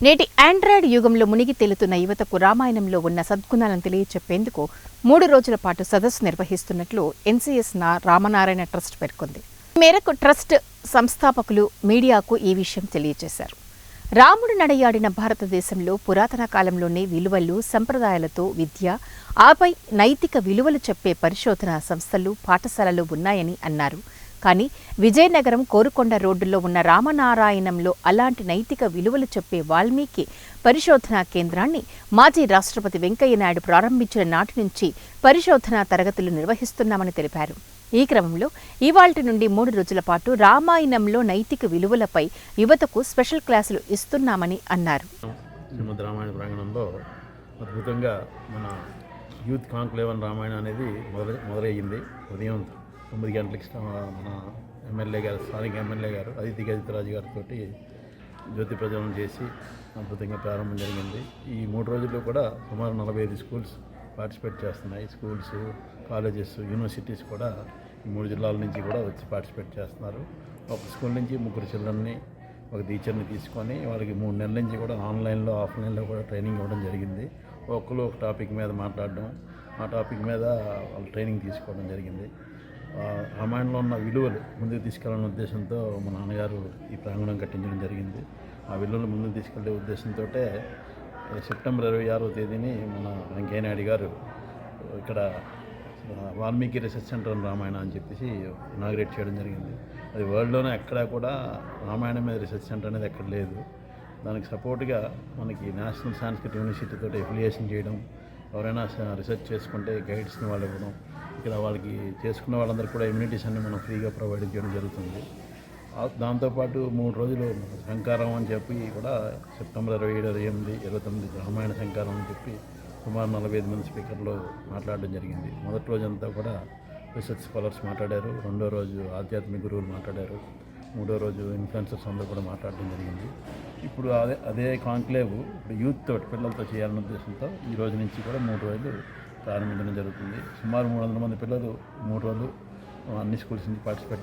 నేటి ఆండ్రాయిడ్ యుగంలో మునిగి తేలుతున్న యువతకు రామాయణంలో ఉన్న సద్గుణాలను తెలియచెప్పేందుకు 3 రోజుల పాటు సదస్సు నిర్వహిస్తున్నట్లు ఎన్సీఎస్ రామనారాయణ ట్రస్ట్ పేర్కొంది. ఈ మేరకు ట్రస్ట్ సంస్థాపకులు మీడియాకు ఈ విషయం తెలియజేశారు. రాముడు నడయాడిన భారతదేశంలో పురాతన కాలంలోనే విలువలు, సంప్రదాయాలతో విద్య, ఆపై నైతిక విలువలు చెప్పే పరిశోధన సంస్థలు, పాఠశాలలు ఉన్నాయని అన్నారు. కానీ విజయనగరం కోరుకొండ రోడ్డులో ఉన్న రామనారాయణంలో అలాంటి నైతిక విలువలు చెప్పే వాల్మీకి పరిశోధనా కేంద్రాన్ని మాజీ రాష్ట్రపతి వెంకయ్య నాయుడు ప్రారంభించిన నాటి నుంచి పరిశోధనా తరగతులు నిర్వహిస్తున్నామని తెలిపారు. ఈ క్రమంలో ఇవాళ్టి నుండి 3 రోజుల పాటు రామాయణంలో నైతిక విలువలపై యువతకు స్పెషల్ క్లాసులు ఇస్తున్నామని అన్నారు. శ్రీమద్ రామాయణ ప్రాంగణంలో అద్భుతంగా మన యూత్ కాంక్లేవ్ రామాయణ అనేది మొదలయ్యింది. ఉదయం 9 గంటలకి మన ఎమ్మెల్యే గారు, స్థానిక ఎమ్మెల్యే గారు అదితి గజితరాజు గారితో జ్యోతి ప్రజ్వలనం చేసి అద్భుతంగా ప్రారంభం జరిగింది. ఈ 3 రోజుల్లో కూడా సుమారు 45 స్కూల్స్ పార్టిసిపేట్ చేస్తున్నాయి. స్కూల్స్, కాలేజెస్, యూనివర్సిటీస్ కూడా ఈ 3 జిల్లాల నుంచి కూడా వచ్చి పార్టిసిపేట్ చేస్తున్నారు. ఒక స్కూల్ నుంచి 3 చిల్డ్రన్ని, ఒక టీచర్ని తీసుకొని వాళ్ళకి 3 నెలల నుంచి కూడా ఆన్లైన్లో, ఆఫ్లైన్లో కూడా ట్రైనింగ్ ఇవ్వడం జరిగింది. ఒక్కరు ఒక టాపిక్ మీద మాట్లాడడం, ఆ టాపిక్ మీద వాళ్ళు ట్రైనింగ్ తీసుకోవడం జరిగింది. రామాయణంలో ఉన్న విలువలు ముందుకు తీసుకెళ్లాలనే ఉద్దేశంతో మా నాన్నగారు ఈ ప్రాంగణం కట్టించడం జరిగింది. ఆ విలువలు ముందుకు తీసుకెళ్లే ఉద్దేశంతో సెప్టెంబర్ 26వ తేదీని మన వెంకయ్య నాయుడు గారు ఇక్కడ వాల్మీకి రీసెర్చ్ సెంటర్ రామాయణ అని చెప్పేసి ఇనాగ్రేట్ చేయడం జరిగింది. అది వరల్డ్లోనే ఎక్కడా కూడా రామాయణం మీద రీసెర్చ్ సెంటర్ అనేది ఎక్కడ లేదు. దానికి సపోర్ట్గా మనకి నేషనల్ సాంస్క్రిట్ యూనివర్సిటీతో ఎఫిలియేషన్ చేయడం, ఎవరైనా రీసెర్చ్ చేసుకుంటే గైడ్స్ని వాళ్ళు ఇవ్వడం, ఇక్కడ వాళ్ళకి చేసుకున్న వాళ్ళందరికీ కూడా ఇమ్యూనిటీస్ అన్ని మనం ఫ్రీగా ప్రొవైడ్ చేయడం జరుగుతుంది. దాంతోపాటు 3 రోజులు శంకారం అని చెప్పి కూడా సెప్టెంబర్ 27, 28, 29 రామాయణ శంకారం అని చెప్పి సుమారు 45 మంది స్పీకర్లు మాట్లాడడం జరిగింది. మొదటి రోజంతా కూడా రీసెర్చ్ స్కాలర్స్ మాట్లాడారు, 2వ రోజు ఆధ్యాత్మిక గురువులు మాట్లాడారు, 3వ రోజు ఇన్ఫ్లుయెన్సర్స్ అందరూ కూడా మాట్లాడడం జరిగింది. ఇప్పుడు అదే కాంక్లేవ్ ఇప్పుడు యూత్ తోటి పిల్లలతో చేయాలనే ఉద్దేశంతో ఈ రోజు నుంచి కూడా 3 రోజులు ప్రారంభించడం జరుగుతుంది. సుమారు 300 మంది పిల్లలు 3 రోజులు అన్ని స్కూల్స్ నుంచి పార్టిసిపేట్